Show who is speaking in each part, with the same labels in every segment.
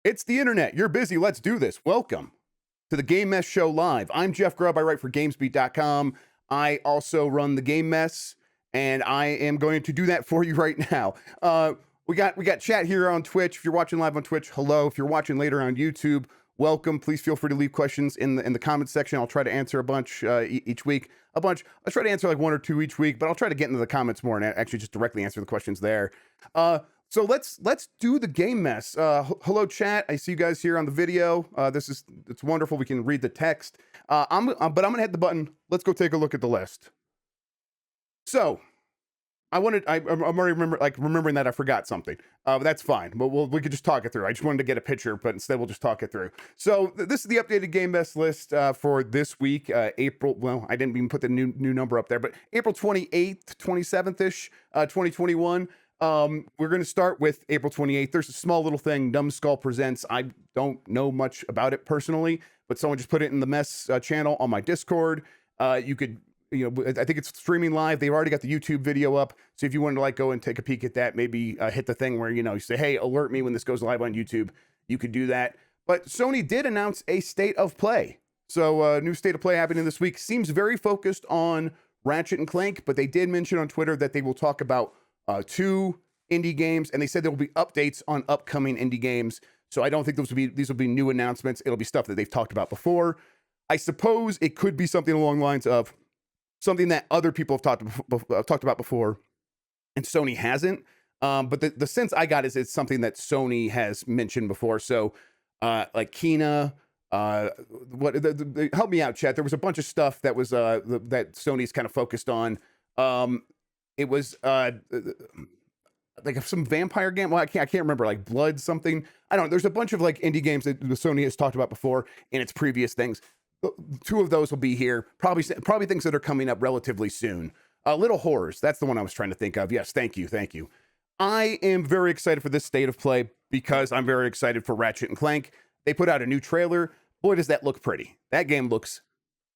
Speaker 1: It's the internet. You're busy. Let's do this. Welcome to the Game Mess Show Live. I'm Jeff Grubb. I write for GamesBeat.com. I also run the Game Mess, and I am going to do that for you right now. We got chat here on Twitch. If you're watching live on Twitch, hello. If you're watching later on YouTube, welcome. Please feel free to leave questions in the comments section. I'll try to answer a bunch each week. I'll try to answer like one or two each week, but I'll try to get into the comments more and actually just directly answer the questions there. So let's do the Game Mess. Hello, chat. I see you guys here on the video. It's wonderful. We can read the text. But I'm gonna hit the button. Let's go take a look at the list. So I'm already remembering that I forgot something. But that's fine. But we could just talk it through. I just wanted to get a picture, but instead we'll just talk it through. So this is the updated Game Mess list for this week, April. Well, I didn't even put the new number up there, but April 28th, 27th-ish, 2021. We're going to start with April 28th. There's a small little thing, Numbskull Presents. I don't know much about it personally, but someone just put it in the mess channel on my Discord. You could, I think it's streaming live. They've already got the YouTube video up. So if you wanted to go and take a peek at that, maybe hit the thing where, you say, hey, alert me when this goes live on YouTube. You could do that. But Sony did announce a state of play. So new state of play happening this week. Seems very focused on Ratchet and Clank, but they did mention on Twitter that they will talk about 2 indie games, and they said there will be updates on upcoming indie games. So I don't think these will be new announcements. It'll be stuff that they've talked about before. I suppose it could be something along the lines of something that other people have talked about before, and Sony hasn't. But the sense I got is it's something that Sony has mentioned before. So like Kina. Help me out, chat. There was a bunch of stuff that was that Sony's kind of focused on. It was like some vampire game. Well, I can't remember, like Blood something. I don't know. There's a bunch of like indie games that Sony has talked about before in its previous things. 2 of those will be here. Probably things that are coming up relatively soon. Little Horrors. That's the one I was trying to think of. Yes, thank you. I am very excited for this state of play because I'm very excited for Ratchet and Clank. They put out a new trailer. Boy, does that look pretty. That game looks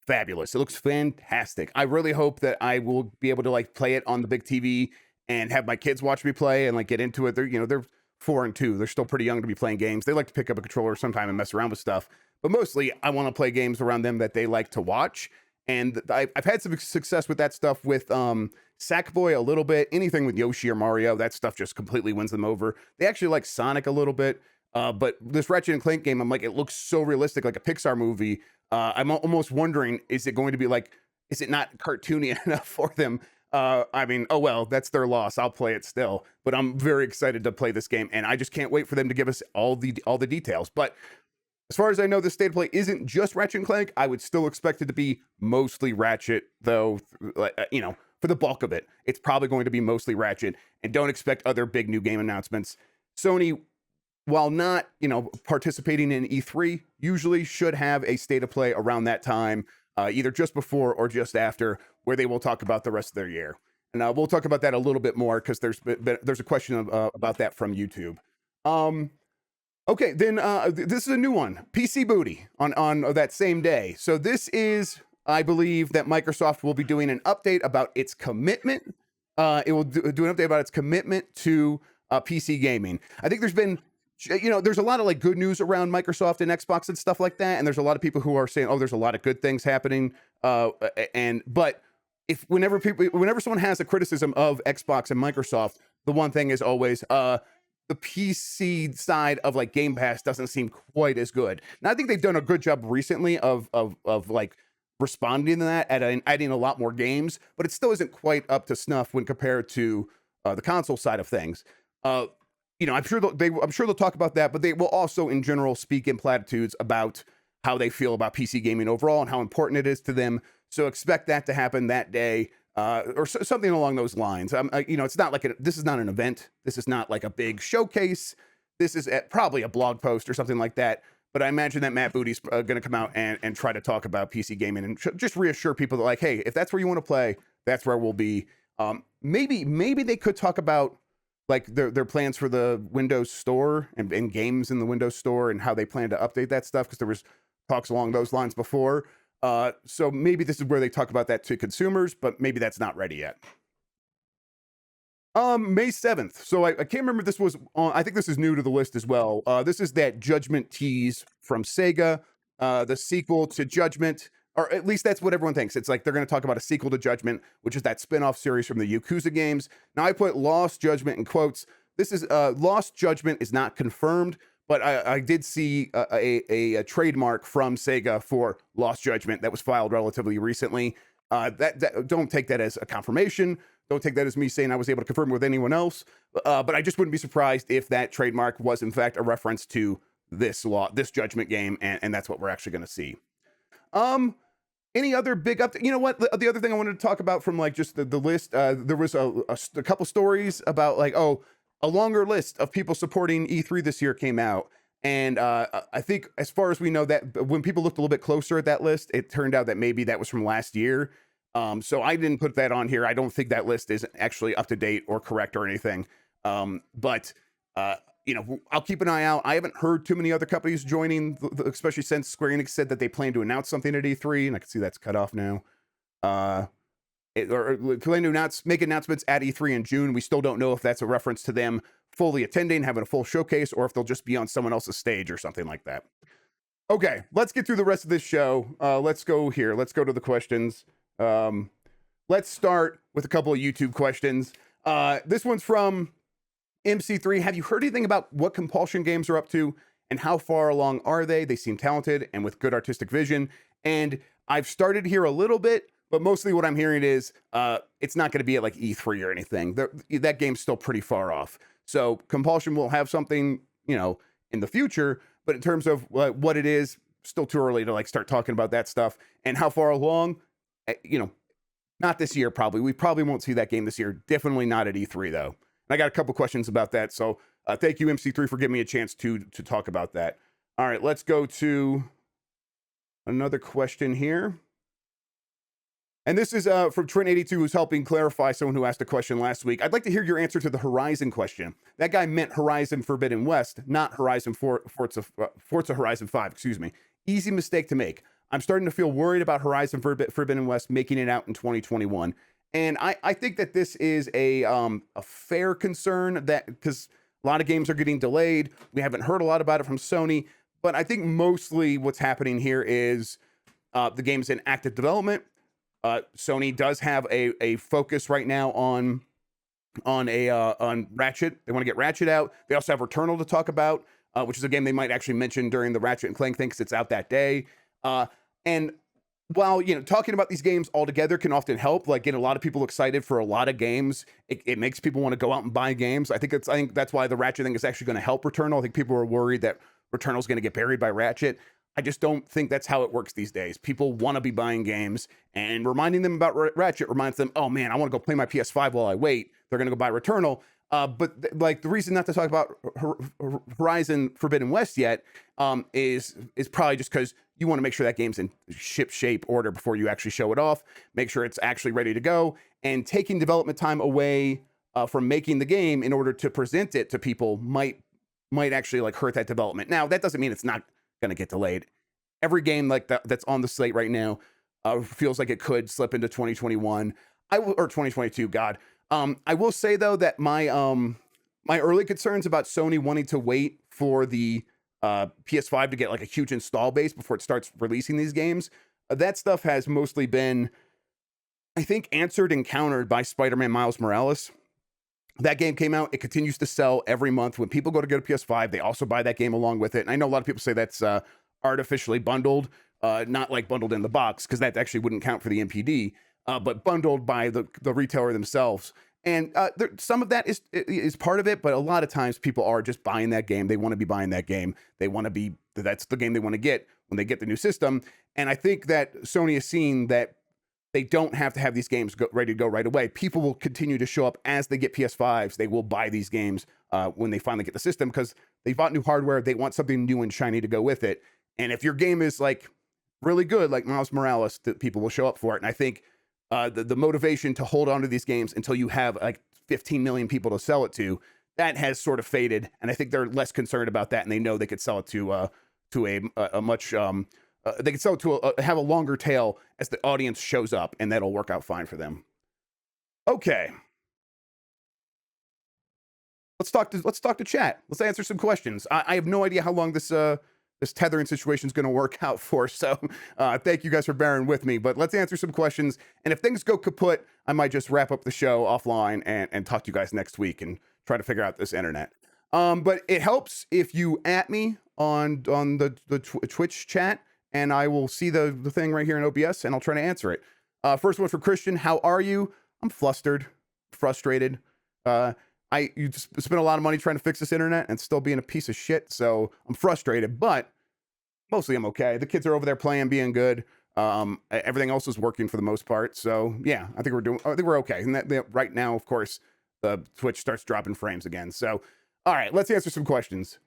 Speaker 1: fabulous. It looks fantastic. I really hope that I will be able to play it on the big TV and have my kids watch me play and get into it. They're 4 and 2. They're still pretty young to be playing games. They like to pick up a controller sometime and mess around with stuff, but mostly I want to play games around them that they like to watch. And I've had some success with that stuff with Sackboy a little bit. Anything with Yoshi or Mario, that stuff just completely wins them over. They actually like Sonic a little bit. But this Ratchet and Clank game, I'm like, it looks so realistic, like a Pixar movie. I'm almost wondering, is it going to be is it not cartoony enough for them? I mean, oh well, that's their loss. I'll play it still, but I'm very excited to play this game, and I just can't wait for them to give us all the details. But as far as I know, the state of play isn't just Ratchet and Clank. I would still expect it to be mostly Ratchet, though. For the bulk of it, it's probably going to be mostly Ratchet, and don't expect other big new game announcements. Sony, while not, participating in E3, usually should have a state of play around that time, either just before or just after, where they will talk about the rest of their year. And we'll talk about that a little bit more because there's a question about that from YouTube. Okay, then this is a new one, PC Booty on that same day. So this is, I believe, that Microsoft will be doing an update about its commitment. It will do an update about its commitment to PC gaming. I think there's been, there's a lot of good news around Microsoft and Xbox and stuff like that. And there's a lot of people who are saying, oh, there's a lot of good things happening. But whenever someone has a criticism of Xbox and Microsoft, the one thing is always, the PC side of Game Pass doesn't seem quite as good. Now I think they've done a good job recently of responding to that, adding a lot more games, but it still isn't quite up to snuff when compared to the console side of things. I'm sure they'll talk about that, but they will also in general speak in platitudes about how they feel about PC gaming overall and how important it is to them. So expect that to happen that day. Or something along those lines. It's not this is not an event. This is not a big showcase. This is probably a blog post or something like that. But I imagine that Matt Booty's going to come out and try to talk about PC gaming and just reassure people that hey, if that's where you want to play, that's where we'll be. Maybe they could talk about their plans for the Windows Store and games in the Windows Store and how they plan to update that stuff, because there was talks along those lines before. So maybe this is where they talk about that to consumers, but maybe that's not ready yet. May 7th. So I can't remember if this was on. I think this is new to the list as well. This is that Judgment tease from Sega, the sequel to Judgment, or at least that's what everyone thinks. It's like they're going to talk about a sequel to Judgment, which is that spin-off series from the Yakuza games. Now I put Lost Judgment in quotes. This is Lost Judgment is not confirmed, but I did see a trademark from Sega for Lost Judgment that was filed relatively recently. That don't take that as a confirmation. Don't take that as me saying I was able to confirm with anyone else. But I just wouldn't be surprised if that trademark was in fact a reference to this Judgment game, and that's what we're actually going to see. Any other big update? You know what? The other thing I wanted to talk about from like just the list, there was a couple stories about like, oh, a longer list of people supporting E3 this year came out. And I think as far as we know, that when people looked a little bit closer at that list, it turned out that maybe that was from last year. So I didn't put that on here. I don't think that list is actually up to date or correct or anything. But you know, I'll keep an eye out. I haven't heard too many other companies joining, especially since Square Enix said that they plan to announce something at E3, and I can see that's cut off now. Or plan to make announcements at E3 in June. We still don't know if that's a reference to them fully attending, having a full showcase, or if they'll just be on someone else's stage or something like that. Okay, let's get through the rest of this show. Let's go here. Let's go to the questions. Let's start with a couple of YouTube questions. This one's from MC3. Have you heard anything about what Compulsion games are up to, and how far along are they? They seem talented and with good artistic vision. And I've started here a little bit, but mostly what I'm hearing is it's not going to be at like E3 or anything. That game's still pretty far off. So Compulsion will have something, you know, in the future, but in terms of what it is, still too early to like start talking about that stuff. And how far along, you know, not this year probably. We probably won't see that game this year. Definitely not at E3 though. And I got a couple questions about that. So thank you MC3 for giving me a chance to talk about that. All right, let's go to another question here. And this is from Trent82, who's helping clarify someone who asked a question last week. I'd like to hear your answer to the Horizon question. That guy meant Horizon Forbidden West, not Horizon Forza Horizon 5, excuse me. Easy mistake to make. I'm starting to feel worried about Horizon Forbidden West making it out in 2021. And I think that this is a fair concern, that because a lot of games are getting delayed. We haven't heard a lot about it from Sony, but I think mostly what's happening here is the game's in active development. Sony does have a focus right now on Ratchet. They want to get Ratchet out. They also have Returnal to talk about, which is a game they might actually mention during the Ratchet and Clank thing because it's out that day. And while, you know, talking about these games all together can often help, like get a lot of people excited for a lot of games. It makes people want to go out and buy games. I think that's why the Ratchet thing is actually going to help Returnal. I think people are worried that Returnal is going to get buried by Ratchet. I just don't think that's how it works these days. People want to be buying games, and reminding them about Ratchet reminds them, oh man, I want to go play my PS5 while I wait. They're going to go buy Returnal. Like the reason not to talk about Horizon Forbidden West yet is probably just because you want to make sure that game's in ship shape order before you actually show it off. Make sure it's actually ready to go, and taking development time away from making the game in order to present it to people might actually like hurt that development. Now that doesn't mean it's not going to get delayed. Every game like that's on the slate right now feels like it could slip into 2021 or 2022. God. I will say though that my early concerns about Sony wanting to wait for the PS5 to get like a huge install base before it starts releasing these games, that stuff has mostly been, I think, answered and countered by Spider-Man Miles Morales. That game came out. It continues to sell every month. When people go to get a PS5, they also buy that game along with it. And I know a lot of people say that's artificially bundled, not like bundled in the box, because that actually wouldn't count for the MPD, but bundled by the retailer themselves. And some of that is part of it, but a lot of times people are just buying that game. They want to be buying that game. That's the game they want to get when they get the new system. And I think that Sony is seeing that they don't have to have these games ready to go right away. People will continue to show up as they get PS5s. They will buy these games when they finally get the system because they bought new hardware. They want something new and shiny to go with it. And if your game is like really good, like Miles Morales, people will show up for it. And I think the motivation to hold on to these games until you have like 15 million people to sell it to, that has sort of faded. And I think they're less concerned about that. And they know they could sell it to a much they can sell it to have a longer tail as the audience shows up, and that'll work out fine for them. Okay. let's talk to chat. Let's answer some questions. I have no idea how long this tethering situation is going to work out for. So thank you guys for bearing with me. But let's answer some questions. And if things go kaput, I might just wrap up the show offline and talk to you guys next week and try to figure out this internet. But it helps if you at me on the Twitch chat, and I will see the thing right here in OBS, and I'll try to answer it. First one for Christian. How are you? I'm flustered, frustrated. You just spent a lot of money trying to fix this internet and still being a piece of shit. So I'm frustrated, but mostly I'm okay. The kids are over there playing, being good. Everything else is working for the most part. So yeah, I think we're okay. And right now, of course, the Twitch starts dropping frames again. So, all right, let's answer some questions.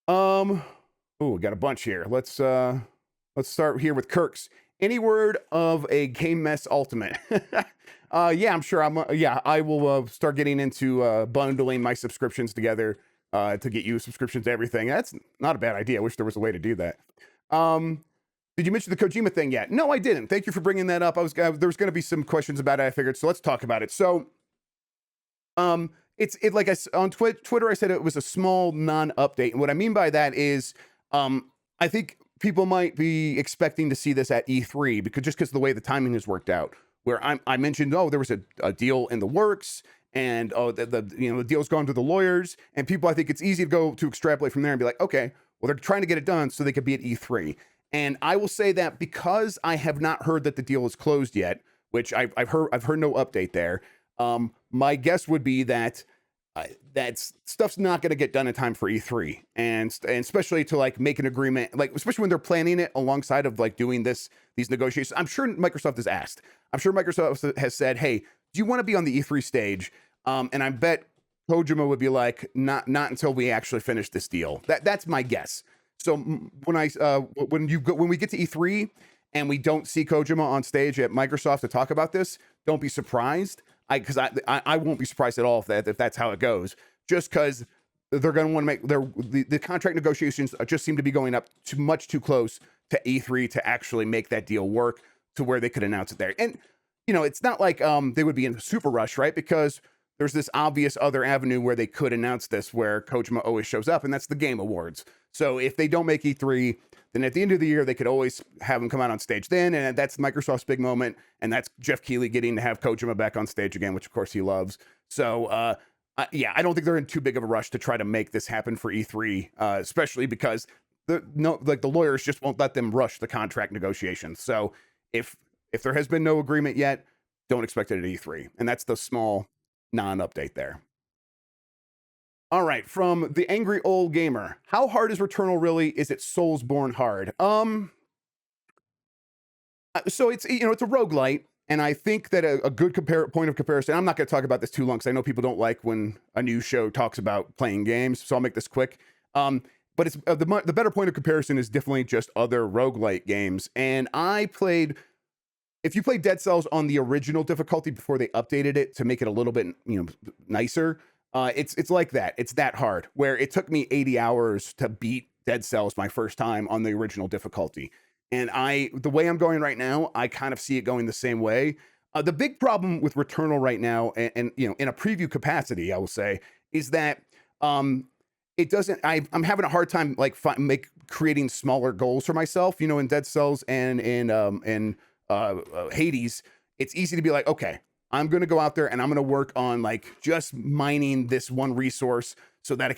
Speaker 1: We got a bunch here. Let's start here with Kirk's. Any word of a Game Mess Ultimate? Yeah, I'm sure. I will start getting into bundling my subscriptions together to get you subscriptions to everything. That's not a bad idea. I wish there was a way to do that. Did you mention the Kojima thing yet? No, I didn't. Thank you for bringing that up. There was going to be some questions about it, I figured. So let's talk about it. So, it's like on Twitter, I said it was a small non-update. And what I mean by that is, I think people might be expecting to see this at E3 because of the way the timing has worked out. Where I mentioned, there was a deal in the works, and the deal's gone to the lawyers, and people, I think it's easy to go to extrapolate from there and be like, okay, well, they're trying to get it done so they could be at E3. And I will say that because I have not heard that the deal is closed yet, which I've heard no update there. My guess would be that that stuff's not going to get done in time for E3, and especially to like make an agreement, like especially when they're planning it alongside of like doing these negotiations. I'm sure Microsoft has asked. I'm sure Microsoft has said, "Hey, do you want to be on the E3 stage?" And I bet Kojima would be like, "Not until we actually finish this deal." That's my guess. So when we get to E3 and we don't see Kojima on stage at Microsoft to talk about this, don't be surprised. Because I won't be surprised at all if that's how it goes. Just because they're going to want to make the contract negotiations just seem to be going up much too close to E3 to actually make that deal work to where they could announce it there. And it's not like they would be in a super rush, right? Because there's this obvious other avenue where they could announce this, where Kojima always shows up, and that's the Game Awards. So if they don't make E3, then at the end of the year, they could always have him come out on stage then, and that's Microsoft's big moment, and that's Jeff Keighley getting to have Kojima back on stage again, which of course he loves. So I don't think they're in too big of a rush to try to make this happen for E3, especially because the lawyers just won't let them rush the contract negotiations. So if there has been no agreement yet, don't expect it at E3, and that's the small non-update there. All right, from the Angry Old Gamer. How hard is Returnal really? Is it Soulsborne hard? So it's it's a roguelite, and I think that a good point of comparison, I'm not going to talk about this too long because I know people don't like when a new show talks about playing games, so I'll make this quick. But it's the better point of comparison is definitely just other roguelite games. And if you played Dead Cells on the original difficulty before they updated it to make it a little bit nicer, it's like that. It's that hard, where it took me 80 hours to beat Dead Cells my first time on the original difficulty. And the way I'm going right now, I kind of see it going the same way. The big problem with Returnal right now, and in a preview capacity, I will say, is that it doesn't. I'm having a hard time creating smaller goals for myself. In Dead Cells and in Hades, it's easy to be like, okay, I'm going to go out there and I'm going to work on just mining this one resource so that I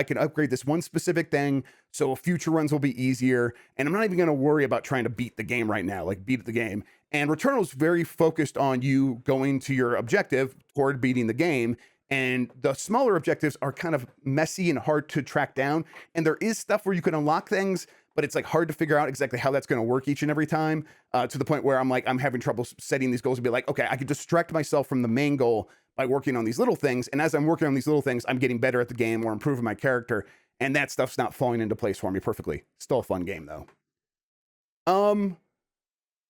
Speaker 1: can upgrade this one specific thing, so future runs will be easier. And I'm not even going to worry about trying to beat the game right now, beat the game. And Returnal is very focused on you going to your objective toward beating the game. And the smaller objectives are kind of messy and hard to track down. And there is stuff where you can unlock things, but it's hard to figure out exactly how that's going to work each and every time, to the point where I'm having trouble setting these goals and be like, okay, I can distract myself from the main goal by working on these little things. And as I'm working on these little things, I'm getting better at the game or improving my character. And that stuff's not falling into place for me perfectly. Still a fun game though.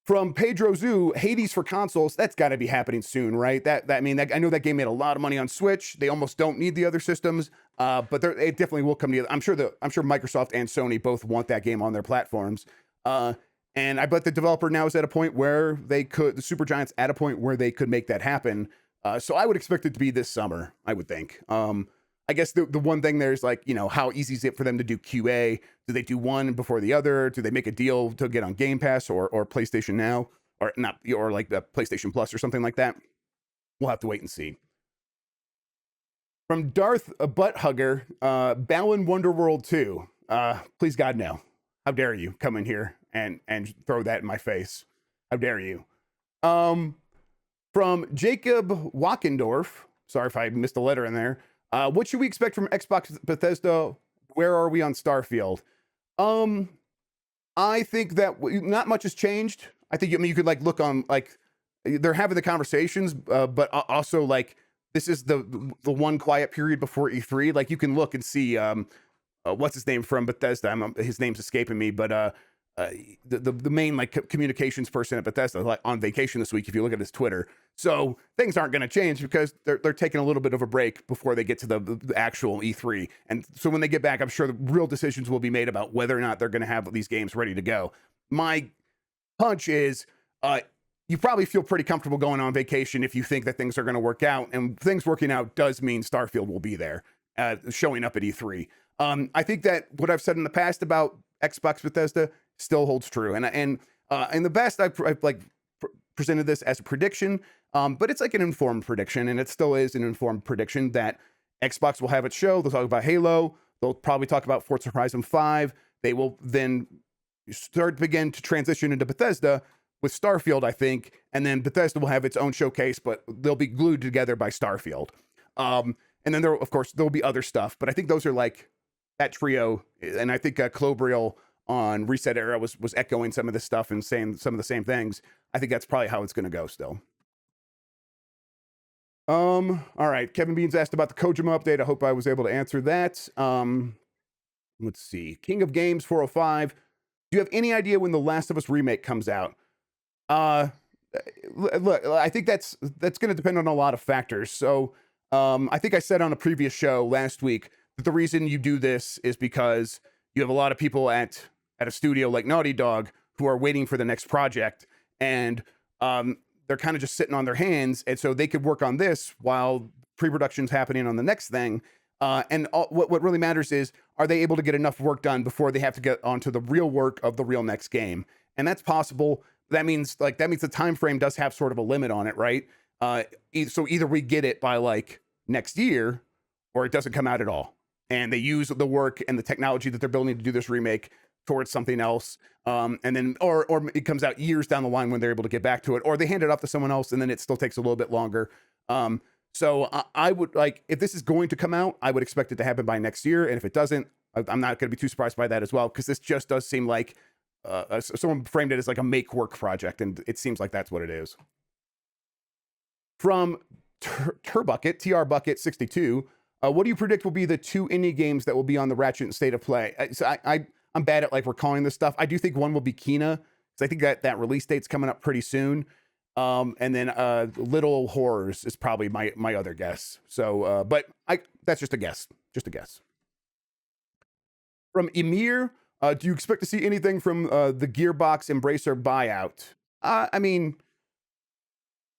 Speaker 1: From Pedro Zoo, Hades for consoles, that's got to be happening soon, right? I know that game made a lot of money on Switch. They almost don't need the other systems, but it definitely will come together. I'm sure Microsoft and Sony both want that game on their platforms. And I bet the developer now is at a point where the Supergiant's at a point where they could make that happen. So I would expect it to be this summer, I would think. I guess the one thing there's like, how easy is it for them to do QA? Do they do one before the other? Do they make a deal to get on Game Pass or PlayStation Now, or not, or like the PlayStation Plus or something like that? We'll have to wait and see. From Darth a Butt Hugger, Balan Wonderworld 2. Please God, no. How dare you come in here and throw that in my face? How dare you? From Jacob Wackendorf. Sorry if I missed a letter in there. What should we expect from Xbox Bethesda? Where are we on Starfield? I think that not much has changed. I think you could like look on like they're having the conversations, but also like this is the one quiet period before E3. Like you can look and see what's his name from Bethesda. His name's escaping me, but the main like communications person at Bethesda like on vacation this week. If you look at his Twitter, so things aren't going to change because they're taking a little bit of a break before they get to the actual E3. And so when they get back, I'm sure the real decisions will be made about whether or not they're going to have these games ready to go. My hunch is you probably feel pretty comfortable going on vacation if you think that things are going to work out, and things working out does mean Starfield will be there, showing up at E3. I think that what I've said in the past about Xbox Bethesda still holds true, and in the best I've like presented this as a prediction, but it's like an informed prediction, and it still is an informed prediction that Xbox will have its show. They'll talk about Halo. They'll probably talk about Forza Horizon 5. They will then begin to transition into Bethesda with Starfield, I think, and then Bethesda will have its own showcase, but they'll be glued together by Starfield. And then there, of course, there'll be other stuff, but I think those are like that trio. And I think Clobriel on Reset Era was echoing some of this stuff and saying some of the same things. I think that's probably how it's going to go still. All right. Kevin Beans asked about the Kojima update. I hope I was able to answer that. Let's see. King of Games 405. Do you have any idea when the Last of Us Remake comes out? Look, I think that's going to depend on a lot of factors. So, I think I said on a previous show last week that the reason you do this is because you have a lot of people at a studio like Naughty Dog who are waiting for the next project, and they're kind of just sitting on their hands, and so they could work on this while pre-production's happening on the next thing. What really matters is, are they able to get enough work done before they have to get onto the real work of the real next game? And that's possible. That means the time frame does have sort of a limit on it, right? So either we get it by like next year, or it doesn't come out at all, and they use the work and the technology that they're building to do this remake towards something else, and then or it comes out years down the line when they're able to get back to it, or they hand it off to someone else and then it still takes a little bit longer. So I would like, if this is going to come out, I would expect it to happen by next year, and if it doesn't, I'm not going to be too surprised by that as well, because this just does seem like someone framed it as like a make work project, and it seems like that's what it is. From Turbucket, TR Bucket 62, what do you predict will be the 2 indie games that will be on the Ratchet State of Play? So I'm bad at like recalling this stuff. I do think one will be Kena, because I think that release date's coming up pretty soon. And then Little Horrors is probably my other guess. So, but that's just a guess. Just a guess. From Emir, do you expect to see anything from the Gearbox Embracer buyout? I mean,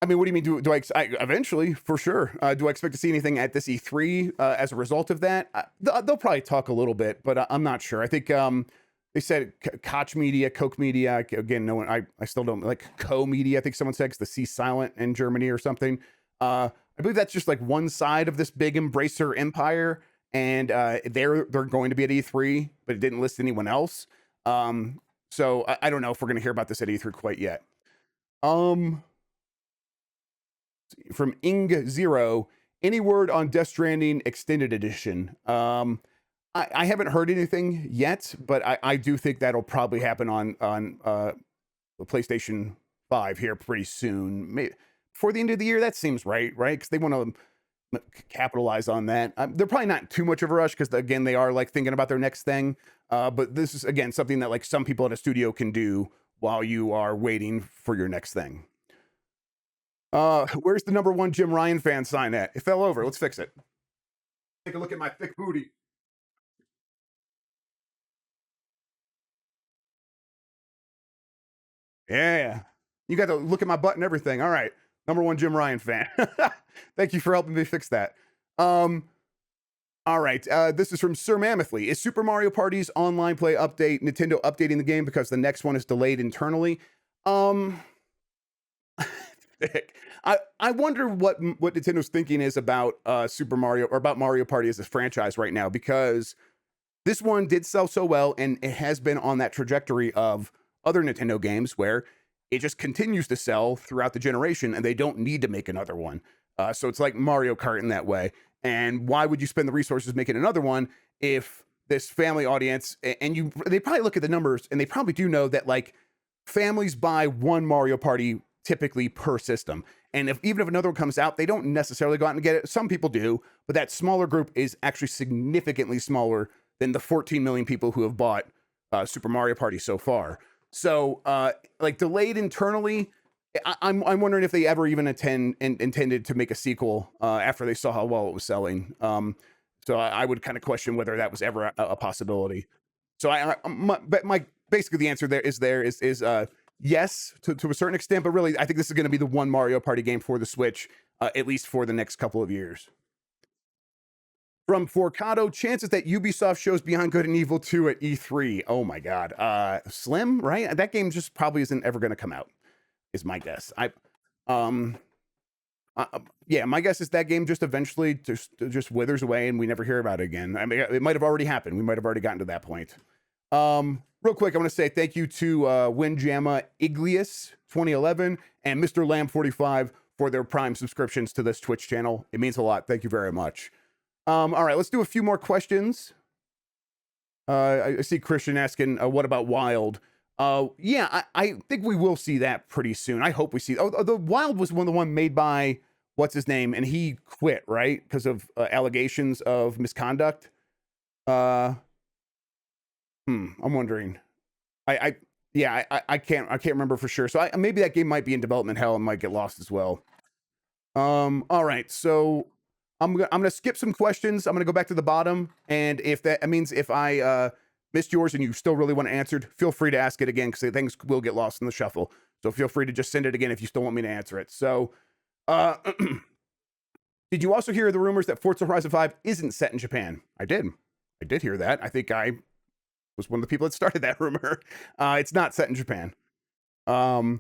Speaker 1: what do you mean? Do I eventually, for sure? Do I expect to see anything at this E3 as a result of that? They'll probably talk a little bit, but I'm not sure. I think they said Koch Media, Coke Media. Again, no one. I still don't like Co Media. I think someone said it's the C silent in Germany or something. I believe that's just like one side of this big Embracer empire, and they're going to be at E3, but it didn't list anyone else. So I don't know if we're going to hear about this at E3 quite yet. From Ing Zero, any word on Death Stranding Extended Edition? I haven't heard anything yet, but I do think that'll probably happen on the PlayStation 5 here pretty soon. Maybe before the end of the year, that seems right? Because they want to capitalize on that. They're probably not too much of a rush, because again, they are like thinking about their next thing. But this is again something that like some people at a studio can do while you are waiting for your next thing. Where's the #1 Jim Ryan fan sign at? It fell over. Let's fix it. Take a look at my thick booty. Yeah. You got to look at my butt and everything. All right. Number one Jim Ryan fan. Thank you for helping me fix that. All right. This is from Sir Mammothly. Is Super Mario Party's online play update Nintendo updating the game because the next one is delayed internally? I wonder what Nintendo's thinking is about Super Mario or about Mario Party as a franchise right now, because this one did sell so well and it has been on that trajectory of other Nintendo games where it just continues to sell throughout the generation and they don't need to make another one. So it's like Mario Kart in that way. And why would you spend the resources making another one if this family audience and they probably look at the numbers and they probably do know that like families buy one Mario Party typically per system. And even if another one comes out, they don't necessarily go out and get it. Some people do, but that smaller group is actually significantly smaller than the 14 million people who have bought Super Mario Party so far. So like delayed internally, I'm wondering if they ever even intended to make a sequel after they saw how well it was selling. So I would kind of question whether that was ever a possibility. So my basically the answer is yes to a certain extent, but really I think this is going to be the one Mario Party game for the Switch, at least for the next couple of years. From Forcado, chances that Ubisoft shows Beyond Good and Evil 2 at E3. Oh my God, slim, right? That game just probably isn't ever going to come out, is my guess. Yeah, my guess is that game just eventually just withers away and we never hear about it again. I mean, it might have already happened. We might have already gotten to that point. Real quick, I want to say thank you to Windjammer Iglius 2011 and Mr. Lamb 45 for their Prime subscriptions to this Twitch channel. It means a lot. Thank you very much. All right, let's do a few more questions. I see Christian asking, what about Wild? Yeah, I think we will see that pretty soon. I hope we see. Oh, the Wild was the one made by what's his name, and he quit, right, because of allegations of misconduct. I'm wondering. I can't remember for sure. So maybe that game might be in development hell and might get lost as well. All right, so I'm gonna skip some questions. I'm gonna go back to the bottom, and if I missed yours and you still really want it answered, feel free to ask it again because things will get lost in the shuffle. So feel free to just send it again if you still want me to answer it. So, did you also hear the rumors that Forza Horizon 5 isn't set in Japan? I did hear that. I think I was one of the people that started that rumor. It's not set in Japan. I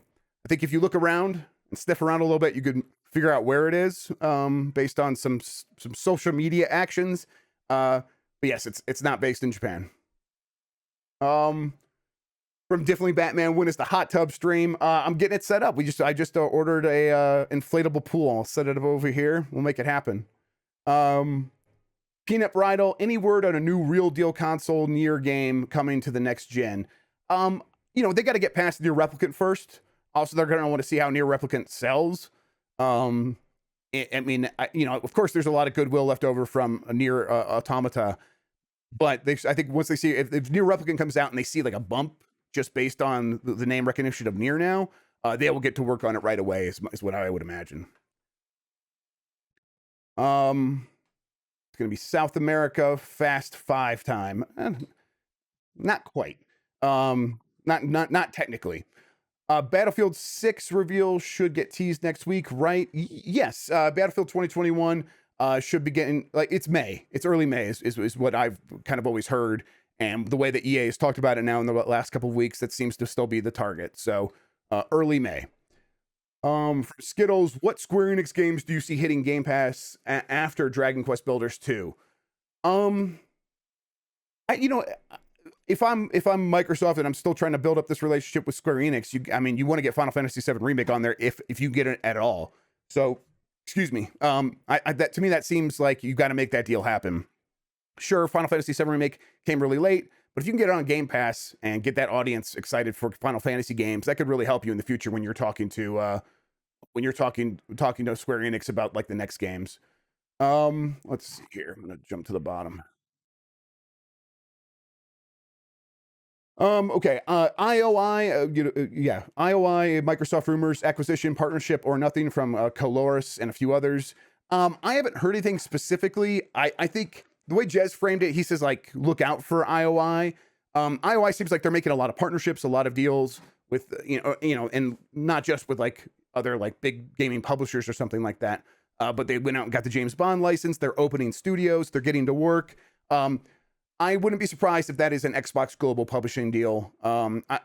Speaker 1: think if you look around and sniff around a little bit, you could figure out where it is based on some social media actions. But yes, it's not based in Japan. From Definitely Batman, when is the hot tub stream? I'm getting it set up. I just ordered a inflatable pool. I'll set it up over here. We'll make it happen. Peanut Bridal, any word on a new Real Deal console Nier game coming to the next gen? They got to get past Nier Replicant first. Also, they're going to want to see how Nier Replicant sells. Of course, there's a lot of goodwill left over from Nier Automata. But I think once they see, if Nier Replicant comes out and they see like a bump just based on the name recognition of Nier now, they will get to work on it right away, is what I would imagine. It's going to be South America Fast 5 time. Not quite. Not technically. Battlefield 6 reveal should get teased next week, right? Yes. Battlefield 2021 should be getting, like, it's May. It's early May is what I've kind of always heard. And the way that EA has talked about it now in the last couple of weeks, that seems to still be the target. So early May. For Skittles, what Square Enix games do you see hitting Game Pass after Dragon Quest Builders 2? If I'm Microsoft and I'm still trying to build up this relationship with Square Enix, you want to get Final Fantasy VII Remake on there if you get it at all. So, excuse me. That to me that seems like you got to make that deal happen. Sure, Final Fantasy VII Remake came really late, but if you can get it on Game Pass and get that audience excited for Final Fantasy games, that could really help you in the future when you're talking to talking to Square Enix about like the next games. Let's see here. I'm gonna jump to the bottom. Okay. IOI, IOI, Microsoft rumors, acquisition, partnership, or nothing from Coloris and a few others. I haven't heard anything specifically. I think the way Jez framed it, he says like look out for IOI. IOI seems like they're making a lot of partnerships, a lot of deals with and not just with like other like big gaming publishers or something like that. But they went out and got the James Bond license. They're opening studios. They're getting to work. I wouldn't be surprised if that is an Xbox global publishing deal.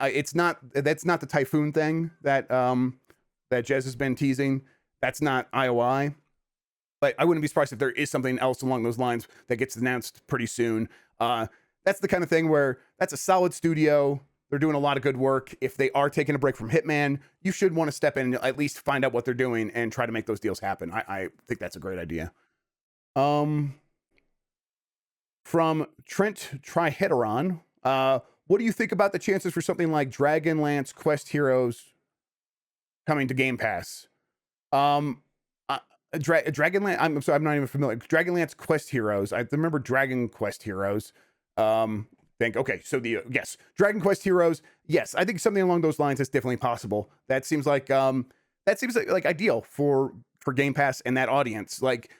Speaker 1: It's not. That's not the Typhoon thing that that Jez has been teasing. That's not IOI. But I wouldn't be surprised if there is something else along those lines that gets announced pretty soon. That's the kind of thing where that's a solid studio. They're doing a lot of good work. If they are taking a break from Hitman, you should want to step in and at least find out what they're doing and try to make those deals happen. I think that's a great idea. From Trent Triheteron, what do you think about the chances for something like Dragonlance Quest Heroes coming to Game Pass? Dragonlance. I'm sorry, I'm not even familiar. Dragonlance Quest Heroes. I remember Dragon Quest Heroes. Okay, so yes, Dragon Quest Heroes. Yes, I think something along those lines is definitely possible. That seems like ideal for Game Pass and that audience. Like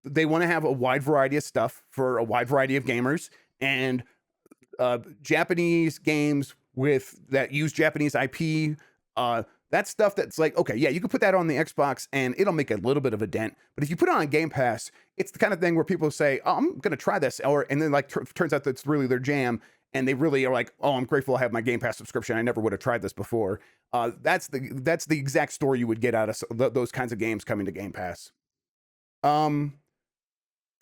Speaker 1: they want to have a wide variety of stuff for a wide variety of gamers, and Japanese games with that use Japanese IP. That's stuff that's like, okay, yeah, you can put that on the Xbox and it'll make a little bit of a dent. But if you put it on Game Pass, it's the kind of thing where people say, oh, I'm going to try this. And then like turns out that's really their jam. And they really are like, oh, I'm grateful I have my Game Pass subscription. I never would have tried this before. That's the exact story you would get out of those kinds of games coming to Game Pass. From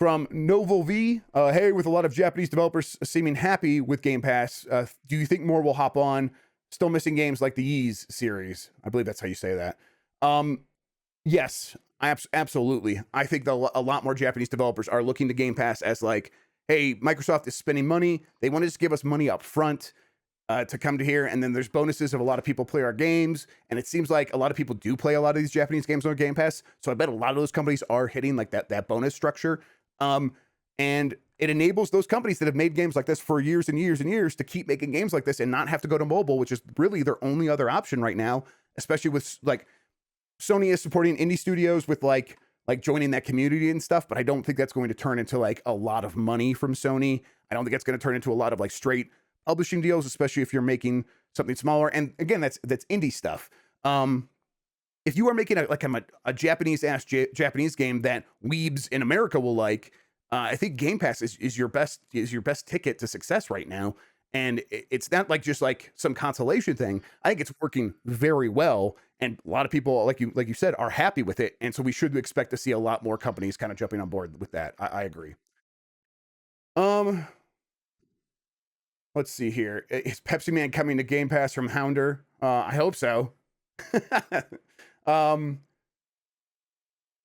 Speaker 1: Novel V, hey, with a lot of Japanese developers seeming happy with Game Pass, do you think more will hop on? Still missing games like the Ys series. I believe that's how you say that. Yes, absolutely. I think a lot more Japanese developers are looking to Game Pass as like, hey, Microsoft is spending money. They want to just give us money up front to come to here. And then there's bonuses if a lot of people play our games. And it seems like a lot of people do play a lot of these Japanese games on Game Pass. So I bet a lot of those companies are hitting like that bonus structure. And it enables those companies that have made games like this for years and years and years to keep making games like this and not have to go to mobile, which is really their only other option right now, especially with like Sony is supporting indie studios with like joining that community and stuff. But I don't think that's going to turn into like a lot of money from Sony. I don't think it's going to turn into a lot of like straight publishing deals, especially if you're making something smaller. And again, that's indie stuff. If you are making a Japanese Japanese game that weebs in America will like, I think Game Pass is your best ticket to success right now. And it's not like just like some consolation thing. I think it's working very well. And a lot of people, like you said, are happy with it. And so we should expect to see a lot more companies kind of jumping on board with that. I agree. Let's see here. Is Pepsi Man coming to Game Pass from Hounder? I hope so.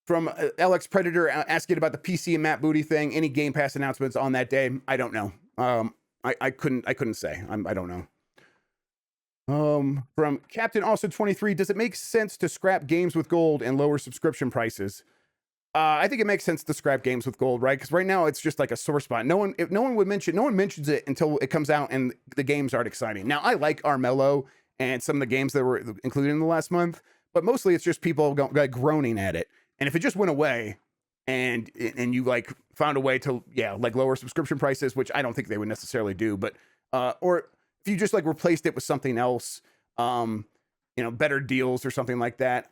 Speaker 1: From LX Predator asking about the PC and Matt Booty thing. Any Game Pass announcements on that day? I don't know. I couldn't say. I don't know. From Captain Also 23, does it make sense to scrap games with gold and lower subscription prices? I think it makes sense to scrap games with gold, right? Because right now it's just like a sore spot. No one mentions it until it comes out and the games aren't exciting. Now I like Armello and some of the games that were included in the last month, but mostly it's just people groaning at it. And if it just went away and you like found a way to, like lower subscription prices, which I don't think they would necessarily do, but, or if you just like replaced it with something else, better deals or something like that,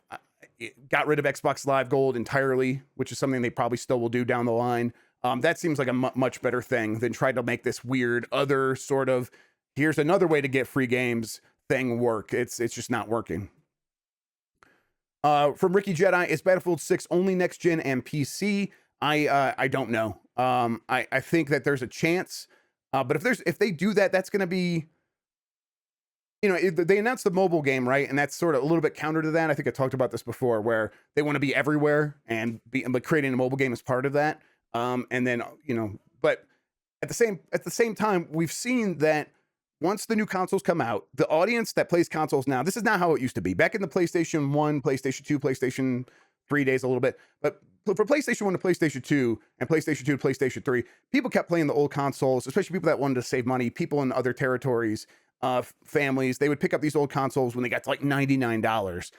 Speaker 1: it got rid of Xbox Live Gold entirely, which is something they probably still will do down the line. That seems like a much better thing than try to make this weird other sort of, here's another way to get free games thing work. It's just not working. From Ricky Jedi, is Battlefield 6 only next gen and PC? I don't know. I think that there's a chance, but if they do that, that's going to be, they announced the mobile game, right? And that's sort of a little bit counter to that. I think I talked about this before, where they want to be everywhere but creating a mobile game is part of that. And then but at the same time, we've seen that once the new consoles come out, the audience that plays consoles now, this is not how it used to be. Back in the PlayStation 1, PlayStation 2, PlayStation 3 days a little bit. But for PlayStation 1 to PlayStation 2 and PlayStation 2 to PlayStation 3, people kept playing the old consoles, especially people that wanted to save money, people in other territories, families. They would pick up these old consoles when they got to like $99.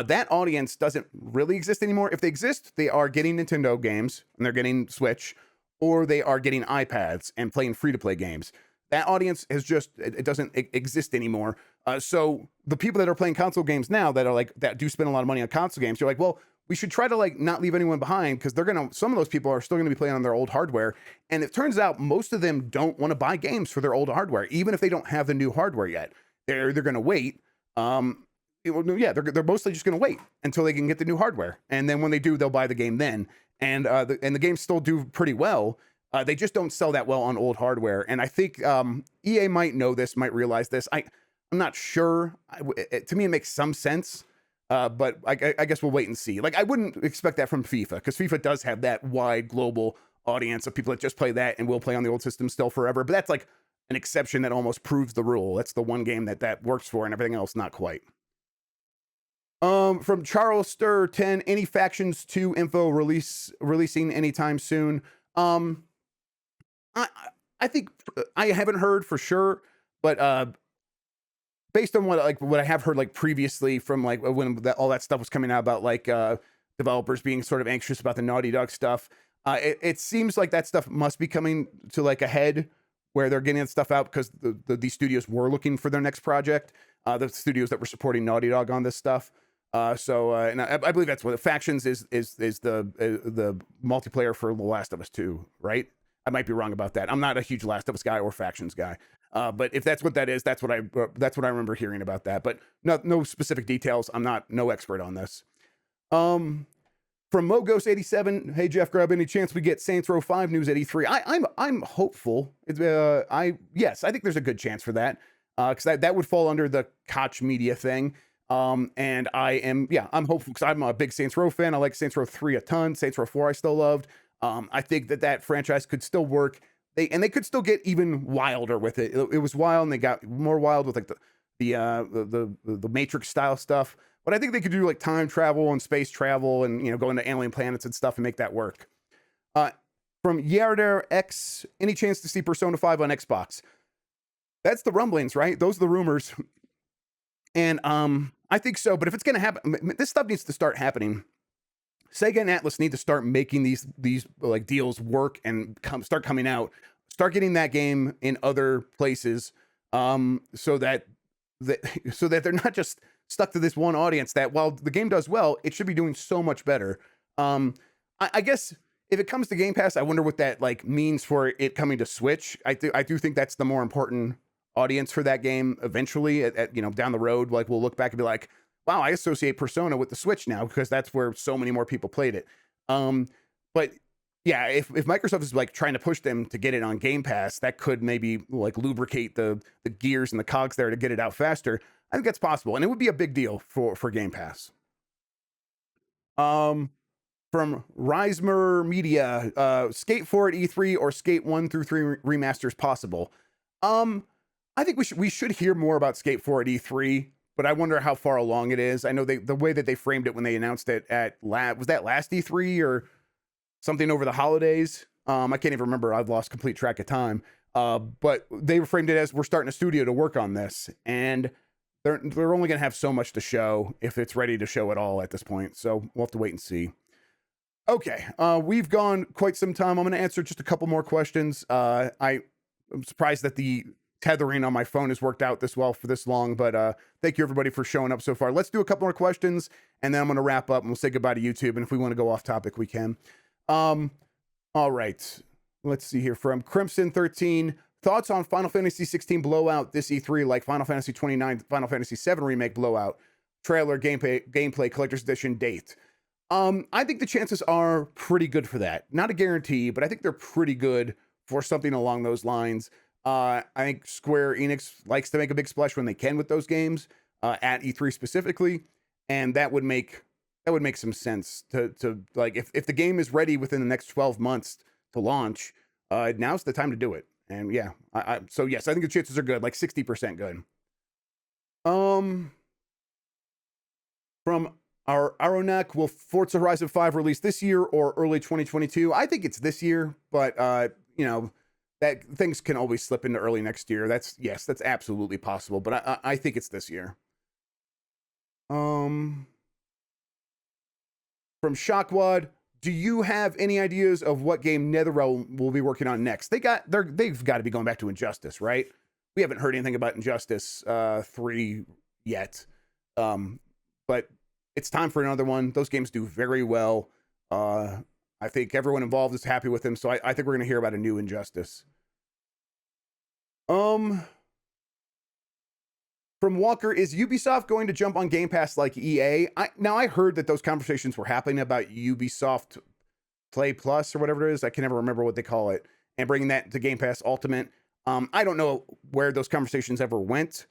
Speaker 1: That audience doesn't really exist anymore. If they exist, they are getting Nintendo games and they're getting Switch, or they are getting iPads and playing free-to-play games. That audience has it doesn't exist anymore. So the people that are playing console games now that are like that do spend a lot of money on console games, you're like, well, we should try to like not leave anyone behind, because some of those people are still gonna be playing on their old hardware. And it turns out most of them don't want to buy games for their old hardware, even if they don't have the new hardware yet. They're gonna wait. They're mostly just gonna wait until they can get the new hardware, and then when they do, they'll buy the game then. And the games still do pretty well. They just don't sell that well on old hardware. And I think EA might know this, might realize this. I'm not sure. To me, it makes some sense. But I guess we'll wait and see. Like, I wouldn't expect that from FIFA, because FIFA does have that wide global audience of people that just play that and will play on the old system still forever. But that's like an exception that almost proves the rule. That's the one game that works for, and everything else not quite. From Charles Stir 10, any Factions 2 info releasing anytime soon? I think I haven't heard for sure, but based on what I have heard like previously from like when all that stuff was coming out about like developers being sort of anxious about the Naughty Dog stuff, it seems like that stuff must be coming to like a head where they're getting stuff out, because these studios were looking for their next project, the studios that were supporting Naughty Dog on this stuff. And I believe that's what the Factions is the multiplayer for The Last of Us 2, right? I might be wrong about that. I'm not a huge Last of Us guy or Factions guy. But if that's what that is, that's what I remember hearing about that. But no specific details. I'm no expert on this. From Mogos87, hey Jeff Grubb, any chance we get Saints Row 5 news at E3? I'm hopeful. Yes, I think there's a good chance for that. Because that would fall under the Koch Media thing. And I'm hopeful, because I'm a big Saints Row fan. I like Saints Row 3 a ton. Saints Row 4 I still loved. I think that franchise could still work. They could still get even wilder with it. It was wild, and they got more wild with like the Matrix style stuff. But I think they could do like time travel and space travel, and go into alien planets and stuff and make that work. From Yarder X, any chance to see Persona 5 on Xbox? That's the rumblings, right? Those are the rumors. And I think so. But if it's gonna happen, this stuff needs to start happening. Sega and Atlas need to start making these like deals work and start coming out, start getting that game in other places, so that they're not just stuck to this one audience that, while the game does well, it should be doing so much better. I guess if it comes to Game Pass, I wonder what that like means for it coming to Switch. I do think that's the more important audience for that game eventually, down the road. Like, we'll look back and be like, wow, I associate Persona with the Switch now, because that's where so many more people played it. But yeah, if Microsoft is like trying to push them to get it on Game Pass, that could maybe like lubricate the gears and the cogs there to get it out faster. I think that's possible, and it would be a big deal for Game Pass. From Reismer Media, Skate 4 at E3 or Skate 1 through 3 remasters possible? I think we should hear more about Skate 4 at E3. But I wonder how far along it is. I know the way that they framed it when they announced it was that last E3 or something over the holidays? I can't even remember. I've lost complete track of time. But they framed it as, we're starting a studio to work on this, and they're only going to have so much to show if it's ready to show at all at this point. So we'll have to wait and see. Okay, we've gone quite some time. I'm going to answer just a couple more questions. I'm surprised that the tethering on my phone has worked out this well for this long, but thank you everybody for showing up so far. Let's do a couple more questions, and then I'm going to wrap up and we'll say goodbye to YouTube, and if we want to go off topic, we can. All right, let's see here. From Crimson 13, thoughts on Final Fantasy 16 blowout this E3, like Final Fantasy 29, Final Fantasy 7 remake blowout, trailer, gameplay, collector's edition, date. I think the chances are pretty good for that. Not a guarantee, but I think they're pretty good for something along those lines. I think Square Enix likes to make a big splash when they can with those games, at E3 specifically, and that would make some sense to like, if the game is ready within the next 12 months to launch, now's the time to do it. And yeah, so yes, I think the chances are good, like 60% good. From our Aronak, will Forza Horizon 5 release this year or early 2022? I think it's this year, but that things can always slip into early next year. That's absolutely possible, but I think it's this year. From Shockwad, do you have any ideas of what game NetherRealm will be working on next? They've got to be going back to Injustice, right? we haven't heard anything about Injustice 3 yet. But it's time for another one. Those games do very well. I think everyone involved is happy with them, so I think we're going to hear about a new Injustice. From Walker, is Ubisoft going to jump on Game Pass like EA? I heard that those conversations were happening about Ubisoft Play Plus or whatever it is. I can never remember what they call it, and bringing that to Game Pass Ultimate. I don't know where those conversations ever went.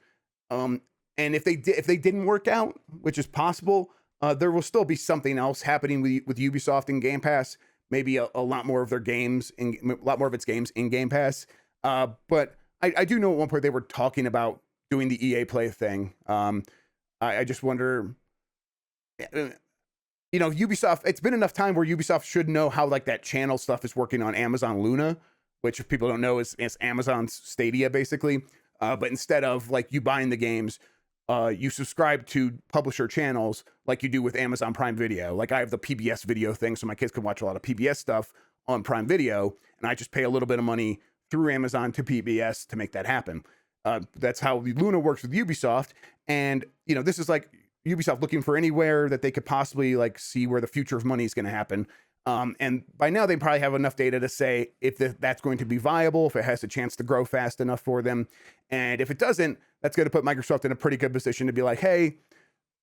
Speaker 1: And if they didn't work out, which is possible, there will still be something else happening with Ubisoft in Game Pass. Maybe a lot more of their games, a lot more of its games in Game Pass. But I do know at one point they were talking about doing the EA Play thing. I just wonder, Ubisoft. It's been enough time where Ubisoft should know how like that channel stuff is working on Amazon Luna, which if people don't know is Amazon's Stadia basically. But instead of like you buying the games, you subscribe to publisher channels like you do with Amazon Prime Video. Like I have the PBS video thing, so my kids can watch a lot of PBS stuff on Prime Video, and I just pay a little bit of money through Amazon to PBS to make that happen. That's how Luna works with Ubisoft. And, this is like Ubisoft looking for anywhere that they could possibly like see where the future of money is going to happen. And by now they probably have enough data to say if that's going to be viable, if it has a chance to grow fast enough for them. And if it doesn't, that's going to put Microsoft in a pretty good position to be like, hey,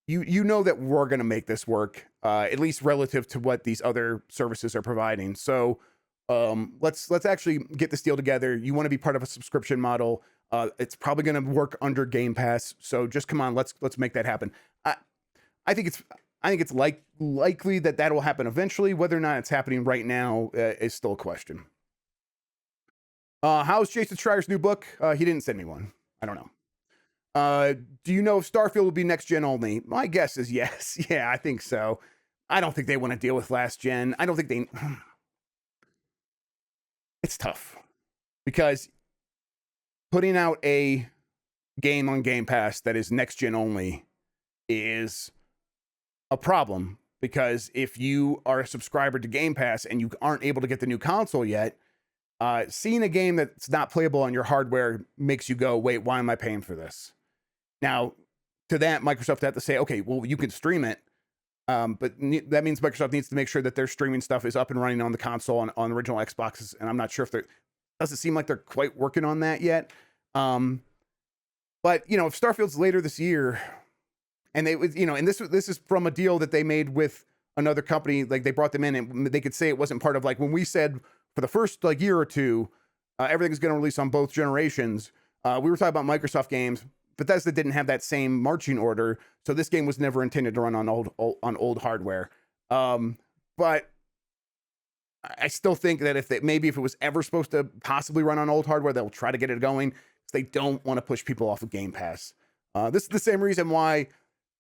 Speaker 1: you know that we're going to make this work, at least relative to what these other services are providing. So let's actually get this deal together. You want to be part of a subscription model. It's probably going to work under Game Pass. So just come on, let's make that happen. I think it's likely that will happen eventually. Whether or not it's happening right now is still a question. How's Jason Schreier's new book? He didn't send me one. I don't know. Do you know if Starfield will be next gen only? My guess is yes. Yeah, I think so. I don't think they want to deal with last gen. I don't think they. It's tough because putting out a game on Game Pass that is next gen only is a problem, because if you are a subscriber to Game Pass and you aren't able to get the new console yet, seeing a game that's not playable on your hardware makes you go, wait, why am I paying for this? Now, to that, Microsoft have to say, okay, well, you can stream it, but that means Microsoft needs to make sure that their streaming stuff is up and running on the console on original Xboxes, and I'm not sure if they're, doesn't seem like they're quite working on that yet. But if Starfield's later this year, and they would, and this is from a deal that they made with another company, like they brought them in, and they could say it wasn't part of, like when we said for the first like year or two, everything's going to release on both generations. We were talking about Microsoft games. Bethesda didn't have that same marching order, so this game was never intended to run on old hardware. But I still think that if it was ever supposed to possibly run on old hardware, they'll try to get it going. They don't want to push people off of Game Pass. This is the same reason why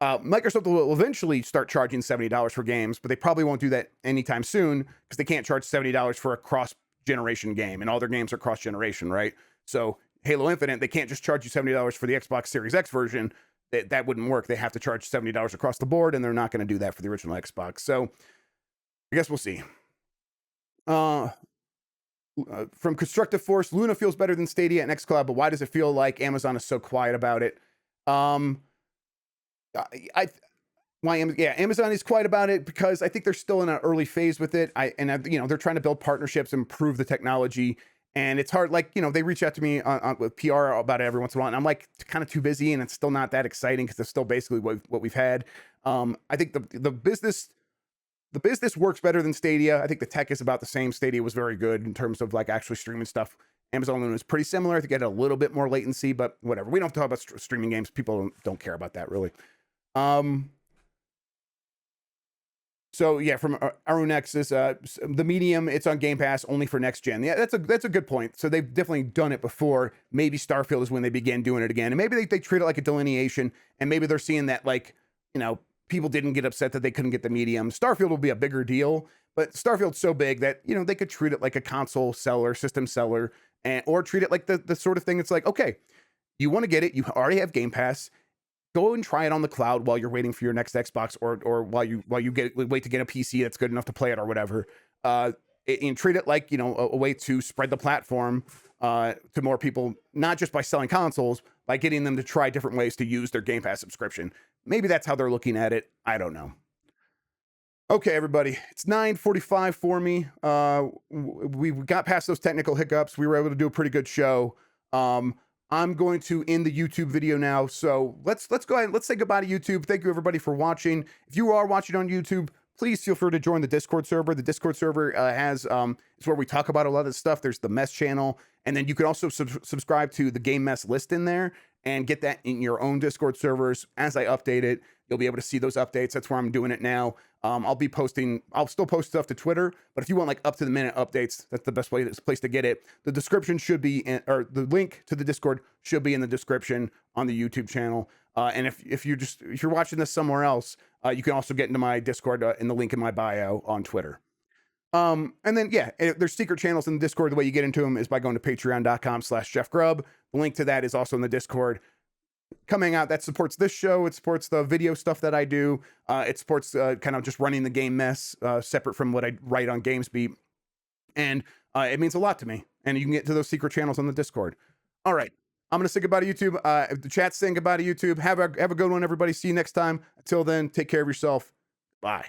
Speaker 1: Microsoft will eventually start charging $70 for games, but they probably won't do that anytime soon because they can't charge $70 for a cross-generation game, and all their games are cross-generation, right? So Halo Infinite, they can't just charge you $70 for the Xbox Series X version. That wouldn't work. They have to charge $70 across the board, and they're not going to do that for the original Xbox. So I guess we'll see. From Constructive Force, Luna feels better than Stadia and xCloud, but why does it feel like Amazon is so quiet about it? Amazon is quiet about it because I think they're still in an early phase with it. They're trying to build partnerships, improve the technology, and it's hard. Like, they reach out to me with PR about it every once in a while, and I'm like kind of too busy, and it's still not that exciting because it's still basically what we've had. I think the business works better than Stadia. I think the tech is about the same. Stadia was very good in terms of like actually streaming stuff. Amazon Luna is pretty similar. I think it had a little bit more latency, but whatever. We don't have to talk about streaming games. People don't care about that really. So yeah, from Arunex is the Medium. It's on Game Pass only for next gen. Yeah, that's a good point. So they've definitely done it before. Maybe Starfield is when they begin doing it again, and maybe they treat it like a delineation, and maybe they're seeing that like people didn't get upset that they couldn't get the Medium. Starfield will be a bigger deal, but Starfield's so big that they could treat it like a console seller, system seller, or treat it like the sort of thing. It's like, okay, you want to get it, you already have Game Pass. Go and try it on the cloud while you're waiting for your next Xbox, or while you wait to get a PC that's good enough to play it or whatever. and treat it like, a way to spread the platform to more people, not just by selling consoles, by getting them to try different ways to use their Game Pass subscription. Maybe that's how they're looking at it. I don't know. Okay, everybody, it's 9:45 for me. We got past those technical hiccups. We were able to do a pretty good show. I'm going to end the YouTube video now. So let's go ahead and let's say goodbye to YouTube. Thank you, everybody, for watching. If you are watching on YouTube, please feel free to join the Discord server. The Discord server has it's where we talk about a lot of the stuff. There's the mess channel, and then you can also subscribe to the Game Mess list in there and get that in your own Discord servers. As I update it, you'll be able to see those updates. That's where I'm doing it now. I'll still post stuff to Twitter, but if you want like up to the minute updates, that's the best place to get it. The description should be or the link to the Discord should be in the description on the YouTube channel. And if you're watching this somewhere else, you can also get into my Discord in the link in my bio on Twitter. And then there's secret channels in the Discord. The way you get into them is by going to patreon.com/JeffGrubb. The link to that is also in the Discord. Coming out that supports this show. It supports the video stuff that I do. It supports kind of just running the Game Mess separate from what I write on GamesBeat. And it means a lot to me. And you can get to those secret channels on the Discord. All right. I'm going to say goodbye to YouTube. The chat's saying goodbye to YouTube. Have a good one, everybody. See you next time. Until then, take care of yourself. Bye.